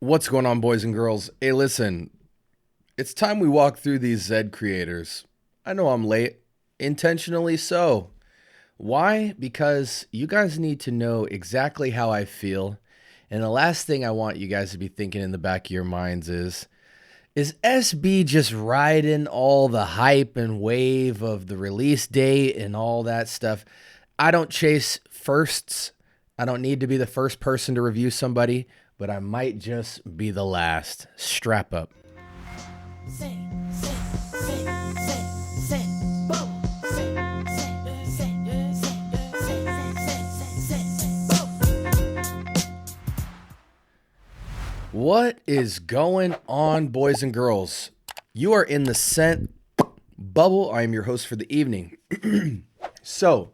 What's going on, boys and girls? Hey, listen, it's time we walk through these ZedCreators. I know I'm late, intentionally so. Why? Because you guys need to know exactly how I feel. And the last thing I want you guys to be thinking in the back of your minds is SB just riding all the hype and wave of the release date and all that stuff? I don't chase firsts. I don't need to be the first person to review somebody, but I might just be the last. Strap up. What is going on, boys and girls? You are in the scent bubble. I am your host for the evening. So,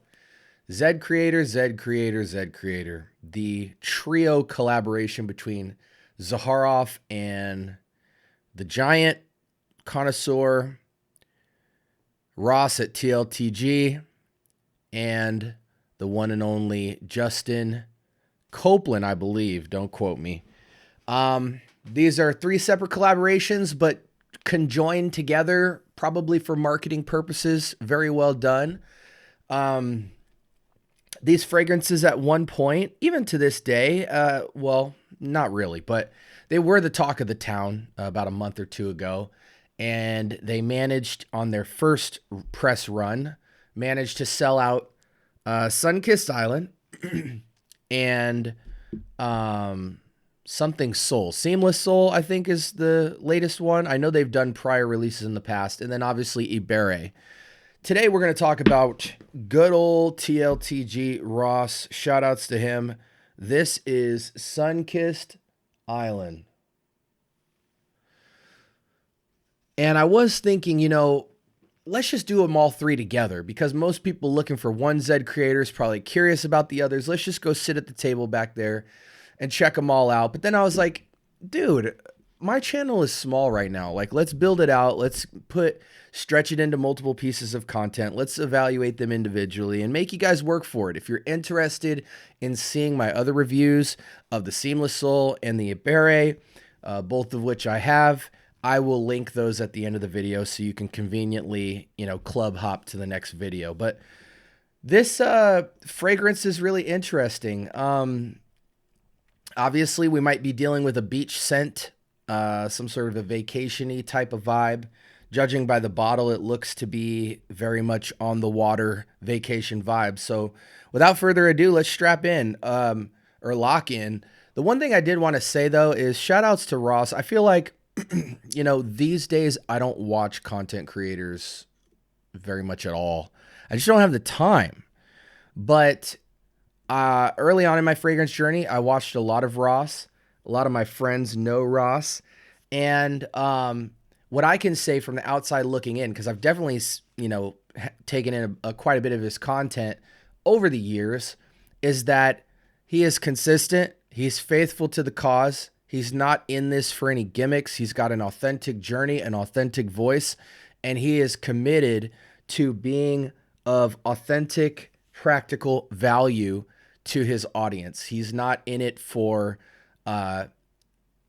ZedCreator, ZedCreator, ZedCreator, the trio collaboration between Zaharoff and the giant connoisseur Ross at TLTG and the one and only Justin Copeland, I believe. Don't quote me. These are three separate collaborations, but conjoined together, probably for marketing purposes. Very well done. These fragrances at one point, even to this day, well, not really, but they were the talk of the town about a month or two ago. And they managed on their first press run, managed to sell out Sun-Kissed Island and something Soul. Seamless Soul, I think, is the latest one. I know they've done prior releases in the past. And then obviously Ibere. Today we're going to talk about good old TLTG Ross. Shout outs to him. This is Sun-Kissed Island. And I was thinking, let's just do them all three together because most people looking for one ZedCreator is probably curious about the others. Let's just go sit at the table back there and check them all out. But then I was like, dude, my channel is small right now. Like, let's build it out. Let's stretch it into multiple pieces of content. Let's evaluate them individually and make you guys work for it. If you're interested in seeing my other reviews of the Seamless Soul and the Ibere, both of which I have, I will link those at the end of the video so you can conveniently, club hop to the next video. But this fragrance is really interesting. Obviously, we might be dealing with a beach scent, some sort of a vacation-y type of vibe. Judging by the bottle, it looks to be very much on the water vacation vibe. So without further ado, let's strap in or lock in. The one thing I did want to say, though, is shout outs to Ross. I feel like, these days I don't watch content creators very much at all. I just don't have the time. But early on in my fragrance journey, I watched a lot of Ross. A lot of my friends know Ross. And what I can say from the outside looking in, because I've definitely, taken in quite a bit of his content over the years, is that he is consistent. He's faithful to the cause. He's not in this for any gimmicks. He's got an authentic journey, an authentic voice, and he is committed to being of authentic, practical value to his audience. He's not in it for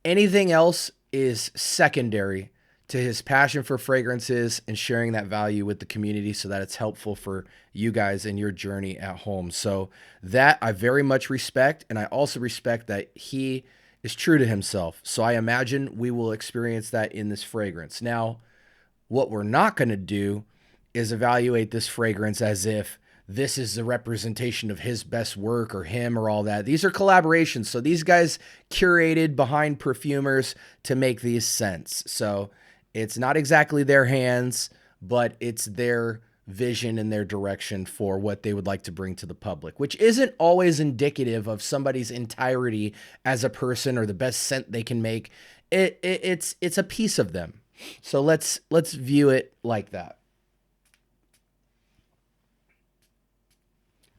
anything else is secondary to his passion for fragrances and sharing that value with the community so that it's helpful for you guys in your journey at home. So that I very much respect, and I also respect that he is true to himself. So I imagine we will experience that in this fragrance. Now, what we're not going to do is evaluate this fragrance as if this is the representation of his best work or him or all that. These are collaborations. So these guys curated behind perfumers to make these scents. So it's not exactly their hands, but it's their vision and their direction for what they would like to bring to the public, which isn't always indicative of somebody's entirety as a person or the best scent they can make. It's a piece of them. So let's view it like that.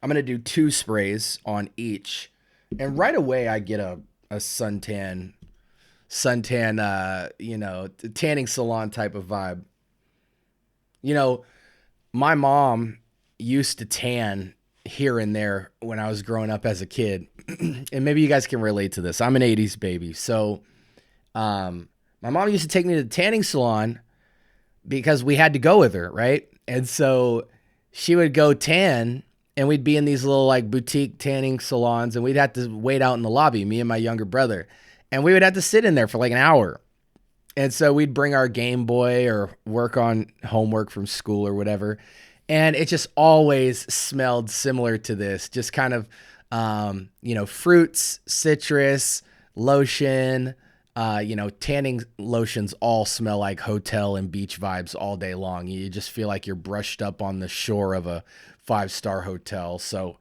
I'm going to do 2 sprays on each. And right away I get a suntan, tanning salon type of vibe. My mom used to tan here and there when I was growing up as a kid. And maybe you guys can relate to this. I'm an 80s baby. So My mom used to take me to the tanning salon because we had to go with her, right? And so she would go tan, and we'd be in these little like boutique tanning salons, and we'd have to wait out in the lobby, me and my younger brother. And we would have to sit in there for like an hour. And so we'd bring our Game Boy or work on homework from school or whatever. And it just always smelled similar to this, just kind of, fruits, citrus, lotion, tanning lotions all smell like hotel and beach vibes all day long. You just feel like you're brushed up on the shore of a 5-star hotel. So,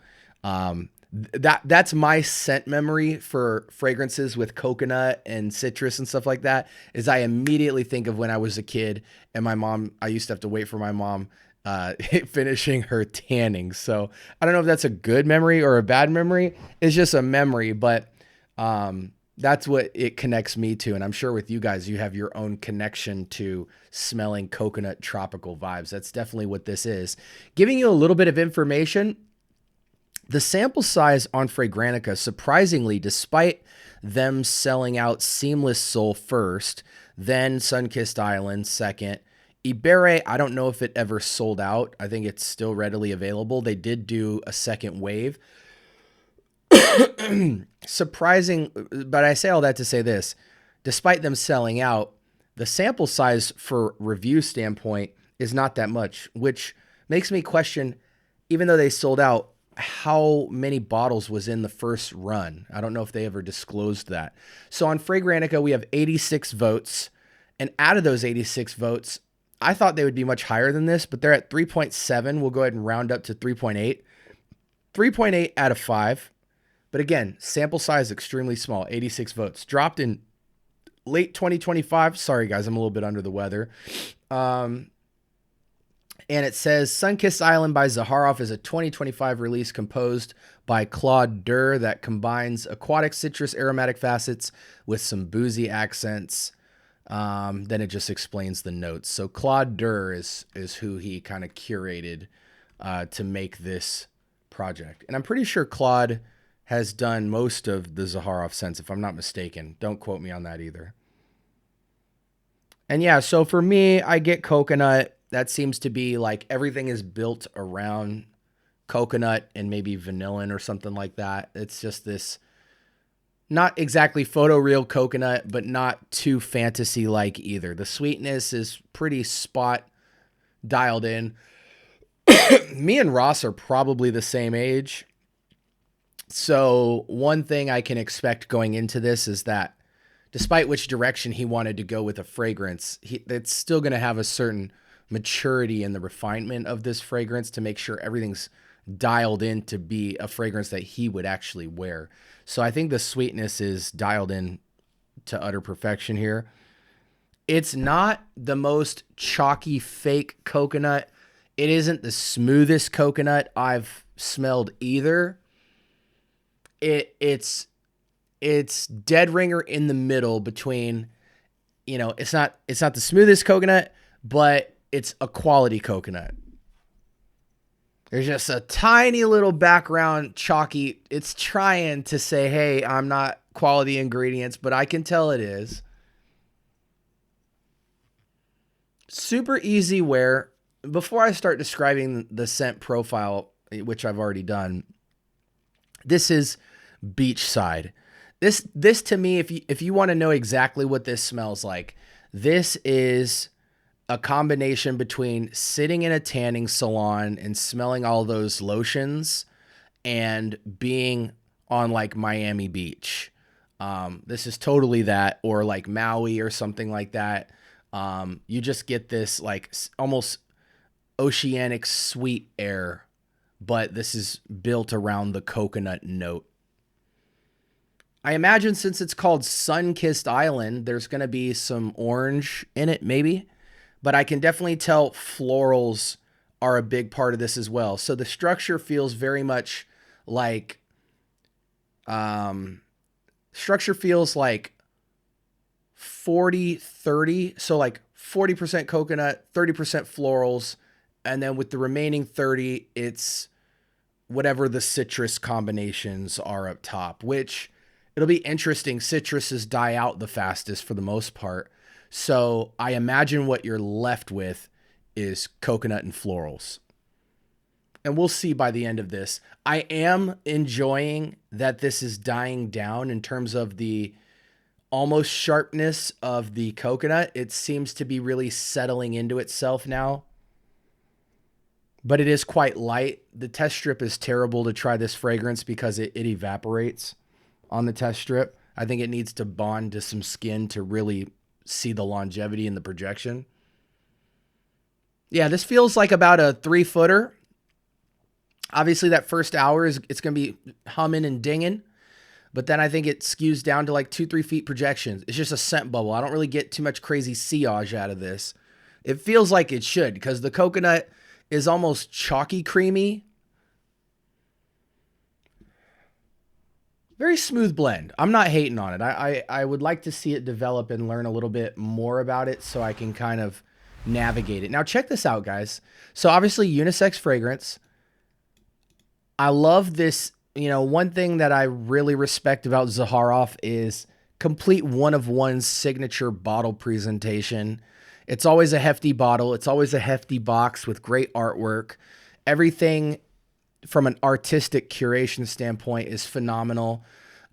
that's my scent memory for fragrances with coconut and citrus and stuff like that. Is I immediately think of when I was a kid and I used to have to wait for my mom finishing her tanning. So I don't know if that's a good memory or a bad memory. It's just a memory, but that's what it connects me to. And I'm sure with you guys, you have your own connection to smelling coconut tropical vibes. That's definitely what this is. Giving you a little bit of information. The sample size on Fragrantica, surprisingly, despite them selling out Seamless Soul first, then Sunkissed Island second, Ibere, I don't know if it ever sold out. I think it's still readily available. They did do a second wave. Surprising, but I say all that to say this. Despite them selling out, the sample size for review standpoint is not that much, which makes me question, even though they sold out, how many bottles was in the first run. I don't know if they ever disclosed that. So on Fragrantica, we have 86 votes. And out of those 86 votes, I thought they would be much higher than this, but they're at 3.7. We'll go ahead and round up to 3.8. 3.8 out of 5. But again, sample size extremely small, 86 votes. Dropped in late 2025. Sorry, guys, I'm a little bit under the weather. And it says Sunkissed Island by Zaharoff is a 2025 release composed by Claude Dir that combines aquatic citrus aromatic facets with some boozy accents. Then it just explains the notes. So Claude Dir is who he kind of curated to make this project. And I'm pretty sure Claude has done most of the Zaharoff scents, if I'm not mistaken. Don't quote me on that either. And yeah, so for me, I get coconut. That seems to be like everything is built around coconut and maybe vanillin or something like that. It's just this not exactly photoreal coconut, but not too fantasy-like either. The sweetness is pretty spot dialed in. Me and Ross are probably the same age. So one thing I can expect going into this is that despite which direction he wanted to go with a fragrance, it's still going to have a certain maturity in the refinement of this fragrance to make sure everything's dialed in to be a fragrance that he would actually wear. So I think the sweetness is dialed in to utter perfection here. It's not the most chalky fake coconut. It isn't the smoothest coconut I've smelled either. It's dead ringer in the middle between, it's not the smoothest coconut, but it's a quality coconut. There's just a tiny little background chalky. It's trying to say, hey, I'm not quality ingredients, but I can tell it is. Super easy wear. Before I start describing the scent profile, which I've already done, this is beachside. This to me, if you want to know exactly what this smells like, this is a combination between sitting in a tanning salon and smelling all those lotions and being on like Miami Beach. This is totally that, or like Maui or something like that. You just get this like almost oceanic sweet air, but this is built around the coconut note. I imagine since it's called Sun-Kissed Island, there's going to be some orange in it, maybe. But I can definitely tell florals are a big part of this as well. So the structure feels very much like, 40-30. So like 40% coconut, 30% florals. And then with the remaining 30, it's whatever the citrus combinations are up top, which It'll be interesting. Citruses die out the fastest for the most part. So I imagine what you're left with is coconut and florals. And we'll see by the end of this. I am enjoying that this is dying down in terms of the almost sharpness of the coconut. It seems to be really settling into itself now. But it is quite light. The test strip is terrible to try this fragrance because it evaporates on the test strip. I think it needs to bond to some skin to really see the longevity and the projection. Yeah, this feels like about a 3-footer. Obviously, that first hour it's going to be humming and dinging. But then I think it skews down to like 2-3 feet projections. It's just a scent bubble. I don't really get too much crazy sillage out of this. It feels like it should because the coconut is almost chalky creamy. Very smooth blend. I'm not hating on it. I would like to see it develop and learn a little bit more about it so I can kind of navigate it. Now check this out, guys. So obviously unisex fragrance. I love this. You know, one thing that I really respect about Zaharoff is complete one-of-one signature bottle presentation. It's always a hefty bottle. It's always a hefty box with great artwork. Everything from an artistic curation standpoint is phenomenal.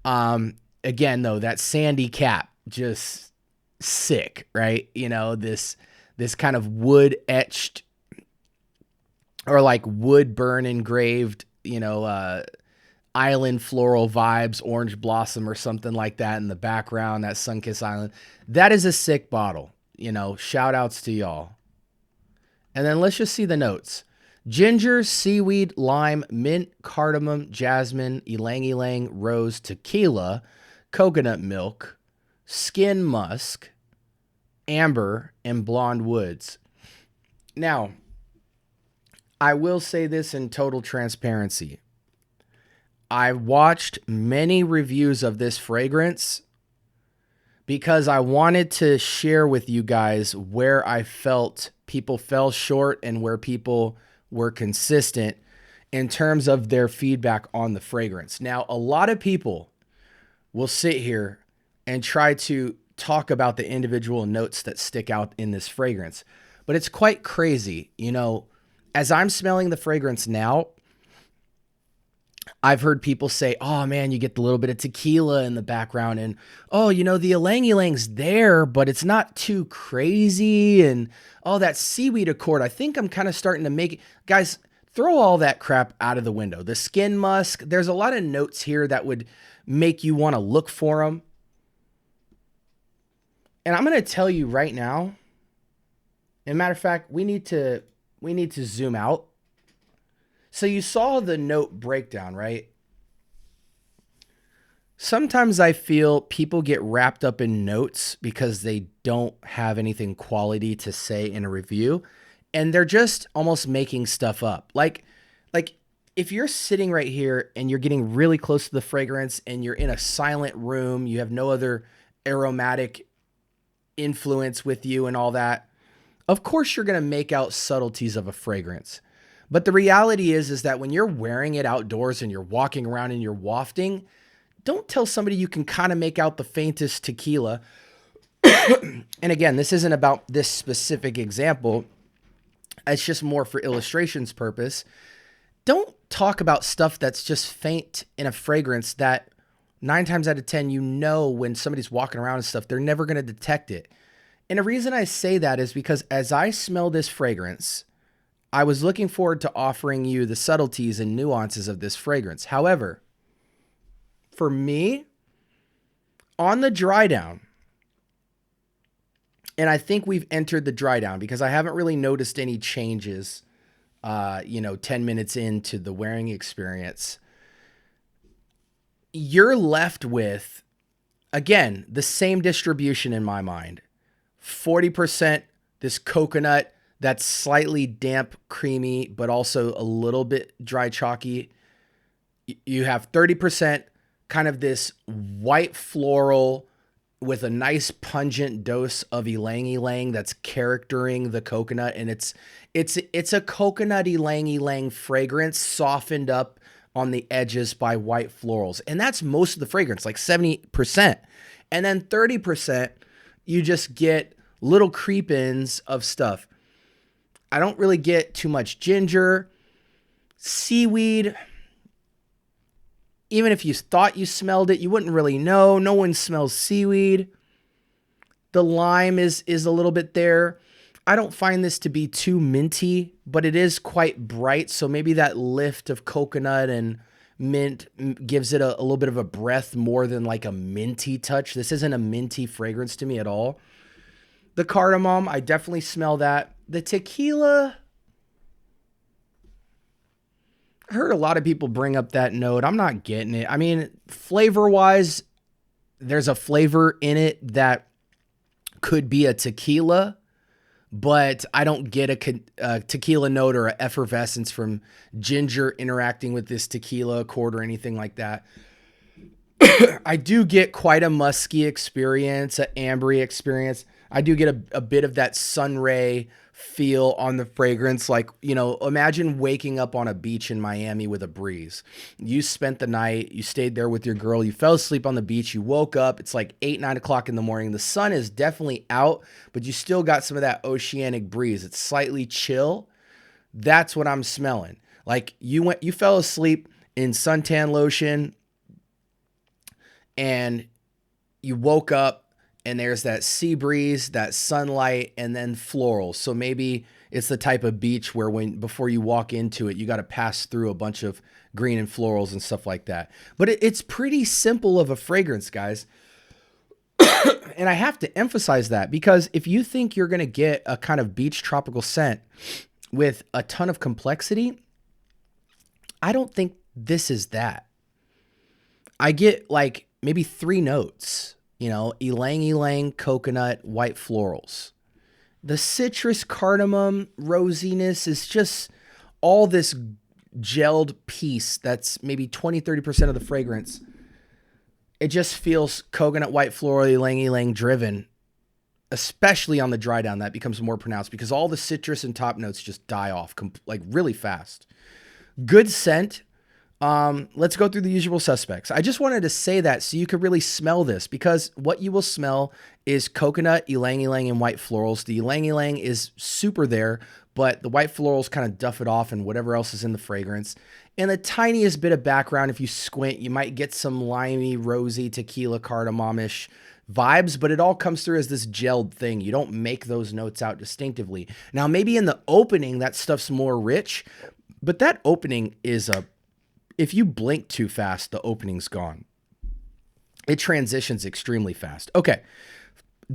Again, though, that sandy cap, just sick, right? You know, this kind of wood etched or like wood burn engraved, you know, island floral vibes, orange blossom or something like that in the background, that Sunkissed Island. That is a sick bottle. You know, shout outs to y'all. And then let's just see the notes. Ginger, seaweed, lime, mint, cardamom, jasmine, ylang-ylang, rose, tequila, coconut milk, skin musk, amber, and blonde woods. Now, I will say this in total transparency. I watched many reviews of this fragrance because I wanted to share with you guys where I felt people fell short and where people were consistent in terms of their feedback on the fragrance. Now, a lot of people will sit here and try to talk about the individual notes that stick out in this fragrance, but it's quite crazy. You know, as I'm smelling the fragrance now, I've heard people say, oh man, you get the little bit of tequila in the background and, oh, you know, the ylang-ylangs there, but it's not too crazy. And, oh, that seaweed accord, I think I'm kind of starting to make it. Guys, throw all that crap out of the window. The skin musk, there's a lot of notes here that would make you want to look for them. And I'm going to tell you right now, as a matter of fact, we need to zoom out. So you saw the note breakdown, right? Sometimes I feel people get wrapped up in notes because they don't have anything quality to say in a review, and they're just almost making stuff up. Like if you're sitting right here and you're getting really close to the fragrance and you're in a silent room, you have no other aromatic influence with you and all that, of course you're going to make out subtleties of a fragrance. But the reality is that when you're wearing it outdoors and you're walking around and you're wafting, don't tell somebody you can kind of make out the faintest tequila. And again, this isn't about this specific example. It's just more for illustration's purpose. Don't talk about stuff that's just faint in a fragrance that 9 times out of 10, you know, when somebody's walking around and stuff, they're never going to detect it. And the reason I say that is because as I smell this fragrance, I was looking forward to offering you the subtleties and nuances of this fragrance. However, for me, on the dry down, and I think we've entered the dry down because I haven't really noticed any changes, 10 minutes into the wearing experience. You're left with, again, the same distribution in my mind. 40% this coconut, that's slightly damp, creamy, but also a little bit dry, chalky. You have 30% kind of this white floral with a nice pungent dose of ylang-ylang that's charactering the coconut. And it's a coconut ylang-ylang fragrance softened up on the edges by white florals. And that's most of the fragrance, like 70%. And then 30%, you just get little creep-ins of stuff. I don't really get too much ginger, seaweed. Even if you thought you smelled it, you wouldn't really know. No one smells seaweed. The lime is a little bit there. I don't find this to be too minty, but it is quite bright. So maybe that lift of coconut and mint gives it a little bit of a breath more than like a minty touch. This isn't a minty fragrance to me at all. The cardamom, I definitely smell that. The tequila, I heard a lot of people bring up that note. I'm not getting it. I mean, flavor-wise, there's a flavor in it that could be a tequila, but I don't get a tequila note or an effervescence from ginger interacting with this tequila accord or anything like that. I do get quite a musky experience, an ambery experience. I do get a bit of that sunray feel on the fragrance. Like, you know, imagine waking up on a beach in Miami with a breeze. You spent the night, you stayed there with your girl, you fell asleep on the beach, you woke up, it's like 8, 9 o'clock in the morning. The sun is definitely out, but you still got some of that oceanic breeze. It's slightly chill. That's what I'm smelling. Like you fell asleep in suntan lotion and you woke up and there's that sea breeze, that sunlight, and then florals. So maybe it's the type of beach where before you walk into it, you got to pass through a bunch of green and florals and stuff like that. But it's pretty simple of a fragrance, guys. And I have to emphasize that because if you think you're going to get a kind of beach tropical scent with a ton of complexity, I don't think this is that. I get like maybe 3 notes. You know, ylang-ylang, coconut, white florals. The citrus, cardamom, rosiness is just all this gelled piece that's maybe 20, 30% of the fragrance. It just feels coconut, white floral, ylang-ylang driven, especially on the dry down. That becomes more pronounced because all the citrus and top notes just die off like really fast. Good scent. Let's go through the usual suspects. I just wanted to say that so you could really smell this because what you will smell is coconut, ylang-ylang, and white florals. The ylang-ylang is super there, but the white florals kind of duff it off and whatever else is in the fragrance. And the tiniest bit of background, if you squint, you might get some limey, rosy, tequila, cardamomish vibes, but it all comes through as this gelled thing. You don't make those notes out distinctively. Now, maybe in the opening, that stuff's more rich, but that opening is if you blink too fast, the opening's gone. It transitions extremely fast. Okay,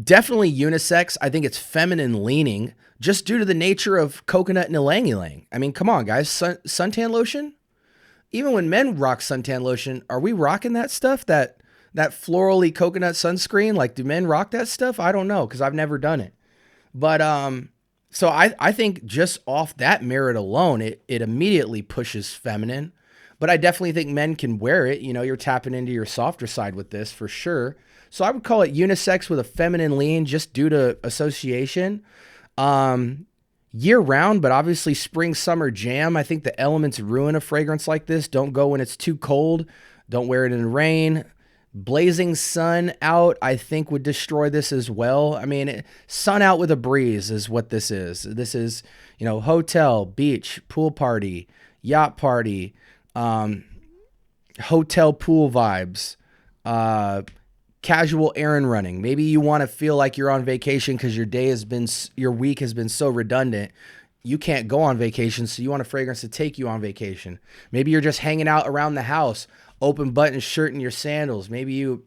definitely unisex. I think it's feminine leaning just due to the nature of coconut and ylang-ylang. I mean, come on, guys. Suntan lotion? Even when men rock suntan lotion, are we rocking that stuff? That florally coconut sunscreen? Like, do men rock that stuff? I don't know because I've never done it. But so I think just off that merit alone, it immediately pushes feminine. But I definitely think men can wear it. You know, you're tapping into your softer side with this for sure. So I would call it unisex with a feminine lean just due to association. Year round, but obviously spring, summer jam. I think the elements ruin a fragrance like this. Don't go when it's too cold. Don't wear it in rain. Blazing sun out, I think, would destroy this as well. I mean, sun out with a breeze is what this is. This is, you know, hotel, beach, pool party, yacht party, hotel pool vibes, casual errand running. Maybe you want to feel like you're on vacation because your week has been so redundant. You can't go on vacation, so you want a fragrance to take you on vacation. Maybe you're just hanging out around the house, open button shirt and your sandals. Maybe you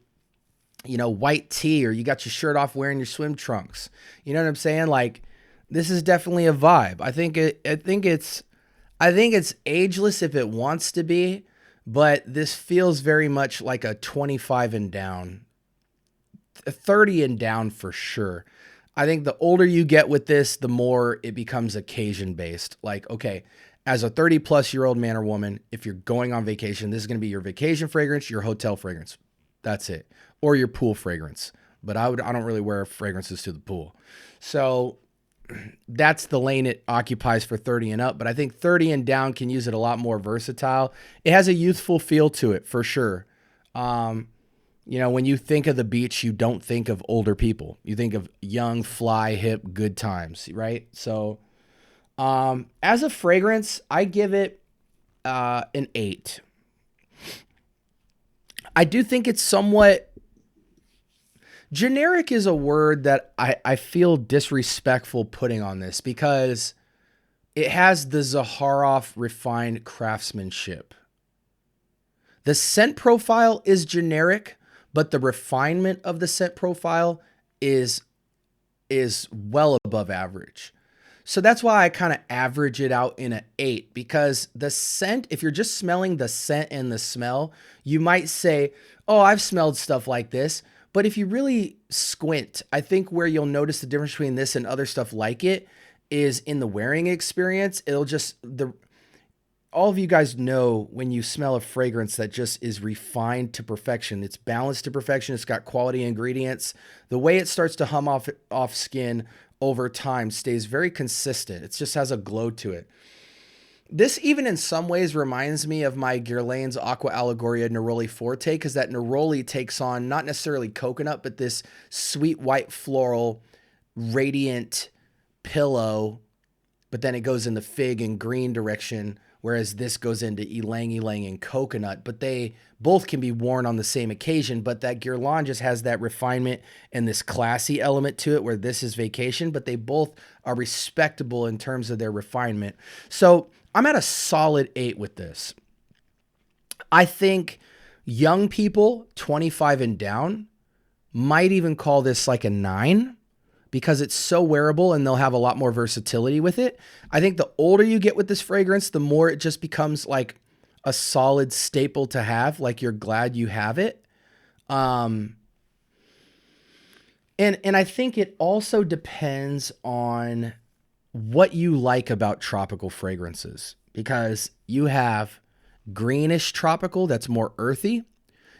know, white tee, or you got your shirt off wearing your swim trunks. You know what I'm saying? Like, this is definitely a vibe. I think it's ageless if it wants to be, but this feels very much like a 25 and down, a 30 and down for sure. I think the older you get with this, the more it becomes occasion based. Like, okay, as a 30-plus-year-old man or woman, if you're going on vacation, this is going to be your vacation fragrance, your hotel fragrance. That's it. Or your pool fragrance. But I don't really wear fragrances to the pool. So that's the lane it occupies for 30 and up. But I think 30 and down can use it a lot more versatile. It has a youthful feel to it for sure. Um, when you think of the beach, you don't think of older people. You think of young, fly, hip, good times, right? So, as a fragrance, I give it an 8. I do think it's somewhat generic is a word that I feel disrespectful putting on this because it has the Zaharoff refined craftsmanship. The scent profile is generic, but the refinement of the scent profile is well above average. So that's why I kind of average it out in an 8 because the scent, if you're just smelling the scent and the smell, you might say, oh, I've smelled stuff like this. But if you really squint, I think where you'll notice the difference between this and other stuff like it is in the wearing experience. All of you guys know when you smell a fragrance that just is refined to perfection. It's balanced to perfection. It's got quality ingredients. The way it starts to hum off skin over time stays very consistent. It just has a glow to it. This even in some ways reminds me of my Guerlain's Aqua Allegoria Neroli Forte because that Neroli takes on not necessarily coconut, but this sweet white floral radiant pillow, but then it goes in the fig and green direction, whereas this goes into ylang-ylang and coconut, but they both can be worn on the same occasion, but that Guerlain just has that refinement and this classy element to it where this is vacation, but they both are respectable in terms of their refinement. So I'm at a solid 8 with this. I think young people, 25 and down, might even call this like a 9 because it's so wearable and they'll have a lot more versatility with it. I think the older you get with this fragrance, the more it just becomes like a solid staple to have, like you're glad you have it. And I think it also depends on what you like about tropical fragrances because you have greenish tropical that's more earthy.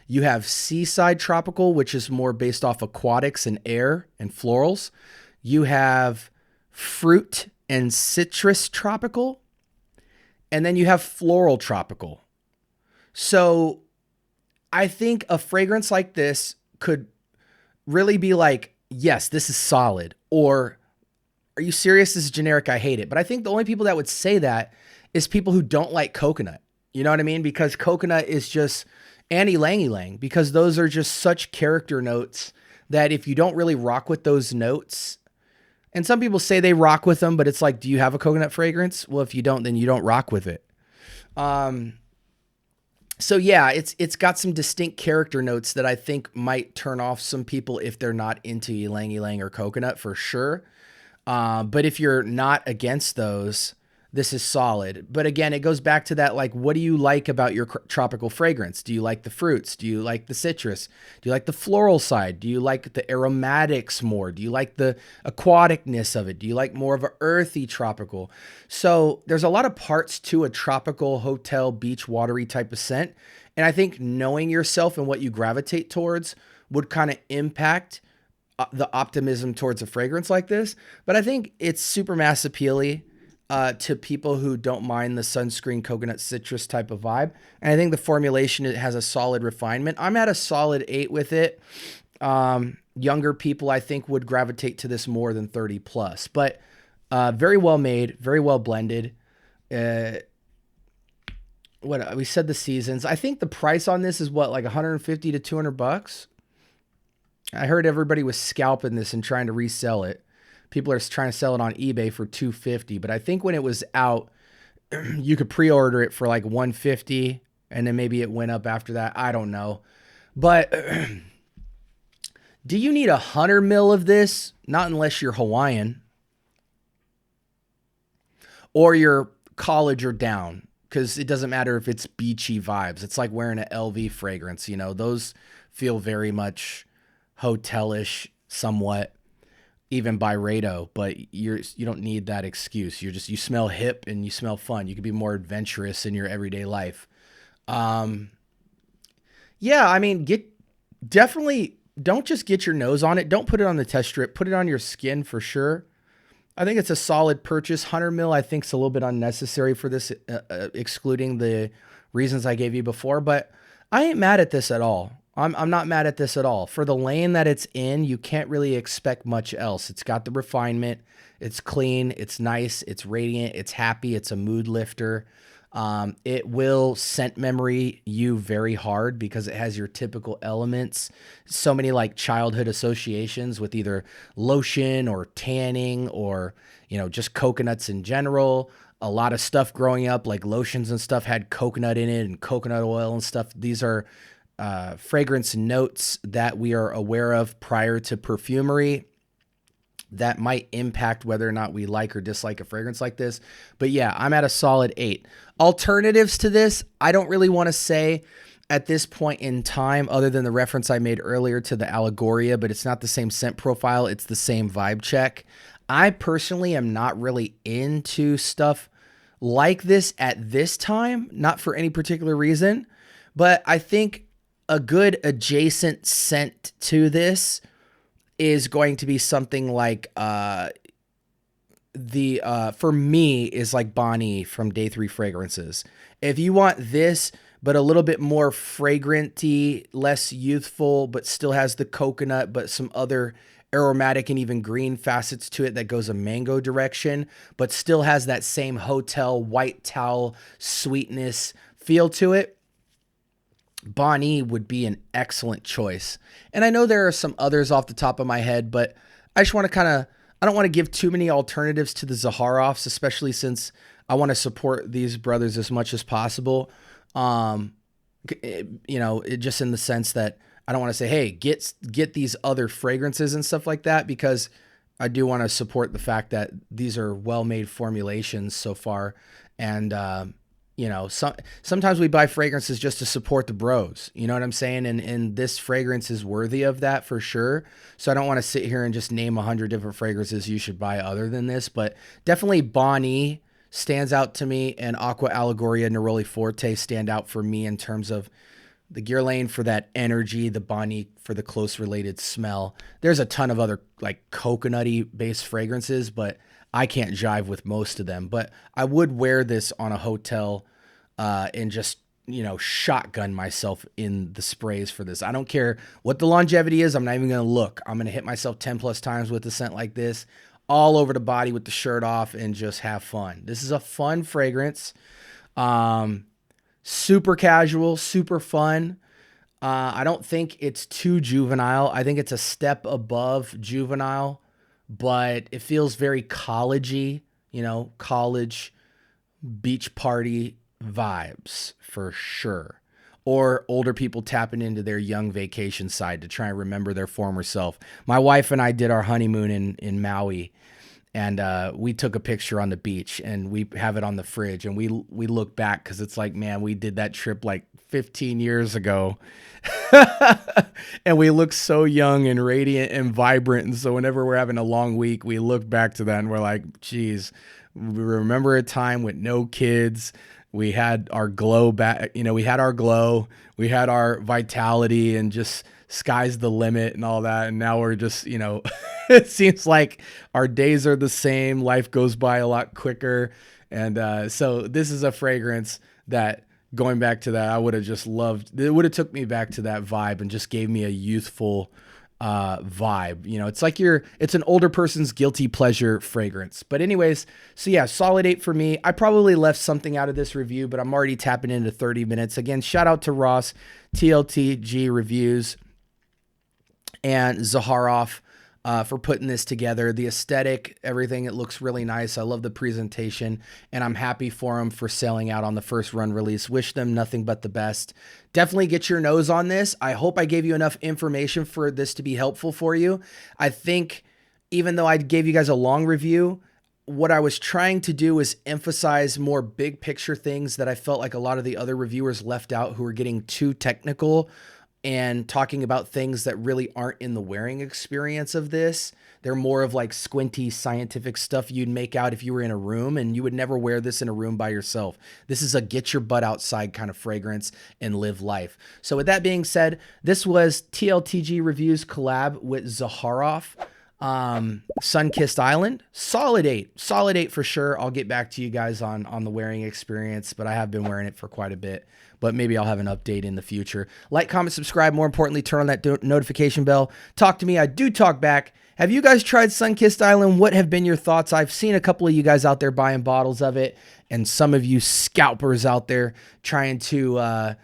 You have seaside tropical, which is more based off aquatics and air and florals. You have fruit and citrus tropical. And then you have floral tropical. So I think a fragrance like this could really be like, yes, this is solid. Or are you serious? This is generic. I hate it. But I think the only people that would say that is people who don't like coconut. You know what I mean? Because coconut is just... and ylang-ylang, because those are just such character notes that if you don't really rock with those notes, and some people say they rock with them, but it's like, do you have a coconut fragrance? Well, if you don't, then you don't rock with it. So yeah, it's got some distinct character notes that I think might turn off some people if they're not into ylang-ylang or coconut for sure. But if you're not against those, this is solid. But again, it goes back to that, like, what do you like about your tropical fragrance? Do you like the fruits? Do you like the citrus? Do you like the floral side? Do you like the aromatics more? Do you like the aquaticness of it? Do you like more of an earthy tropical? So there's a lot of parts to a tropical hotel, beach, watery type of scent. And I think knowing yourself and what you gravitate towards would kind of impact the optimism towards a fragrance like this. But I think it's super mass appealing to people who don't mind the sunscreen coconut citrus type of vibe. And I think the formulation, it has a solid refinement. I'm at a solid 8 with it. Younger people, I think, would gravitate to this more than 30 plus, but very well made, very well blended. What we said the seasons, I think the price on this is what, like 150 to 200 bucks. I heard everybody was scalping this and trying to resell it. People are trying to sell it on eBay for $250, but I think when it was out, you could pre-order it for like $150, and then maybe it went up after that. I don't know. But do you need 100 mil of this? Not unless you're Hawaiian or you're college or down, because it doesn't matter if it's beachy vibes. It's like wearing an LV fragrance. You know, those feel very much hotelish somewhat. Even by Rado, but you don't need that excuse. You smell hip and you smell fun. You can be more adventurous in your everyday life. Yeah, I mean, definitely don't just get your nose on it. Don't put it on the test strip. Put it on your skin for sure. I think it's a solid purchase. 100 mil, I think, is a little bit unnecessary for this, excluding the reasons I gave you before. But I ain't mad at this at all. I'm not mad at this at all. For the lane that it's in, you can't really expect much else. It's got the refinement. It's clean. It's nice. It's radiant. It's happy. It's a mood lifter. It will scent memory you very hard because it has your typical elements. So many like childhood associations with either lotion or tanning or, you know, just coconuts in general. A lot of stuff growing up, like lotions and stuff, had coconut in it and coconut oil and stuff. These are fragrance notes that we are aware of prior to perfumery that might impact whether or not we like or dislike a fragrance like this. But yeah, I'm at a solid 8. Alternatives to this, I don't really want to say at this point in time, other than the reference I made earlier to the Allegoria, but it's not the same scent profile. It's the same vibe check. I personally am not really into stuff like this at this time, not for any particular reason, but I think a good adjacent scent to this is going to be something like for me is like Bonnie from Day 3 Fragrances. If you want this, but a little bit more fragranty, less youthful, but still has the coconut, but some other aromatic and even green facets to it that goes a mango direction, but still has that same hotel white towel sweetness feel to it, Bonnie would be an excellent choice. And I know there are some others off the top of my head, but I just want to I don't want to give too many alternatives to the Zaharoffs, especially since I want to support these brothers as much as possible. Just in the sense that I don't want to say, hey, get these other fragrances and stuff like that, because I do want to support the fact that these are well-made formulations so far. And, sometimes we buy fragrances just to support the bros. You know what I'm saying? And this fragrance is worthy of that for sure. So I don't want to sit here and just name 100 different fragrances you should buy other than this, but definitely Bonnie stands out to me, and Aqua Allegoria Neroli Forte stand out for me in terms of the Guerlain for that energy, the Bonnie for the close related smell. There's a ton of other like coconutty based fragrances, but I can't jive with most of them. But I would wear this on a hotel and just, shotgun myself in the sprays for this. I don't care what the longevity is. I'm not even going to look. I'm going to hit myself 10 plus times with a scent like this, all over the body with the shirt off, and just have fun. This is a fun fragrance. Super casual, super fun. I don't think it's too juvenile. I think it's a step above juvenile, but it feels very collegey, college beach party vibes for sure. Or older people tapping into their young vacation side to try and remember their former self. My wife and I did our honeymoon in Maui, and we took a picture on the beach, and we have it on the fridge, and we look back because it's like, man, we did that trip like 15 years ago. And we look so young and radiant and vibrant. And so whenever we're having a long week, we look back to that and we're like, geez, we remember a time with no kids. We had our glow back, we had our glow, we had our vitality, and just sky's the limit and all that. And now we're just, it seems like our days are the same. Life goes by a lot quicker. And so this is a fragrance that, going back to that, I would have just loved. It would have took me back to that vibe and just gave me a youthful vibe. It's like it's an older person's guilty pleasure fragrance. But anyways, so yeah, solid 8 for me. I probably left something out of this review, but I'm already tapping into 30 minutes. Again, shout out to Ross, TLTG Reviews, and Zaharoff for putting this together. The aesthetic, everything, it looks really nice. I love the presentation, and I'm happy for them for selling out on the first run release. Wish them nothing but the best. Definitely get your nose on this. I hope I gave you enough information for this to be helpful for you. I think even though I gave you guys a long review, what I was trying to do is emphasize more big picture things that I felt like a lot of the other reviewers left out, who were getting too technical and talking about things that really aren't in the wearing experience of this. They're more of like squinty scientific stuff you'd make out if you were in a room, and you would never wear this in a room by yourself. This is a get your butt outside kind of fragrance and live life. So with that being said, this was TLTG Reviews collab with Zaharoff. Sun-Kissed Island, solid 8 for sure. I'll get back to you guys on the wearing experience, but I have been wearing it for quite a bit, but maybe I'll have an update in the future. Like, comment, subscribe. More importantly, turn on that notification bell. Talk to me. I do talk back. Have you guys tried Sun-Kissed Island? What have been your thoughts? I've seen a couple of you guys out there buying bottles of it, and some of you scalpers out there trying to,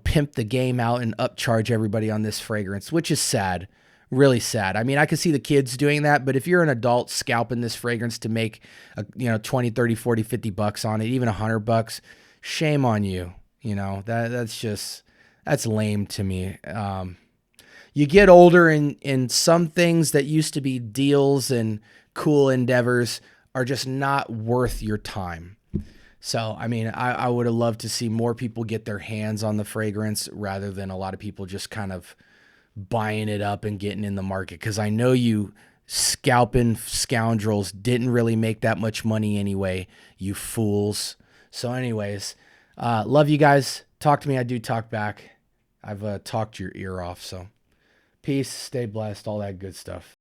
pimp the game out and upcharge everybody on this fragrance, which is sad. Really sad. I mean, I could see the kids doing that, but if you're an adult scalping this fragrance to make, 20, 30, 40, 50 bucks on it, even $100, shame on you. That's lame to me. You get older and some things that used to be deals and cool endeavors are just not worth your time. So, I mean, I would have loved to see more people get their hands on the fragrance rather than a lot of people just kind of buying it up and getting in the market, because I know you scalping scoundrels didn't really make that much money anyway, you fools. So anyways, love you guys. Talk to me. I do talk back. I've talked your ear off. So peace, stay blessed, all that good stuff.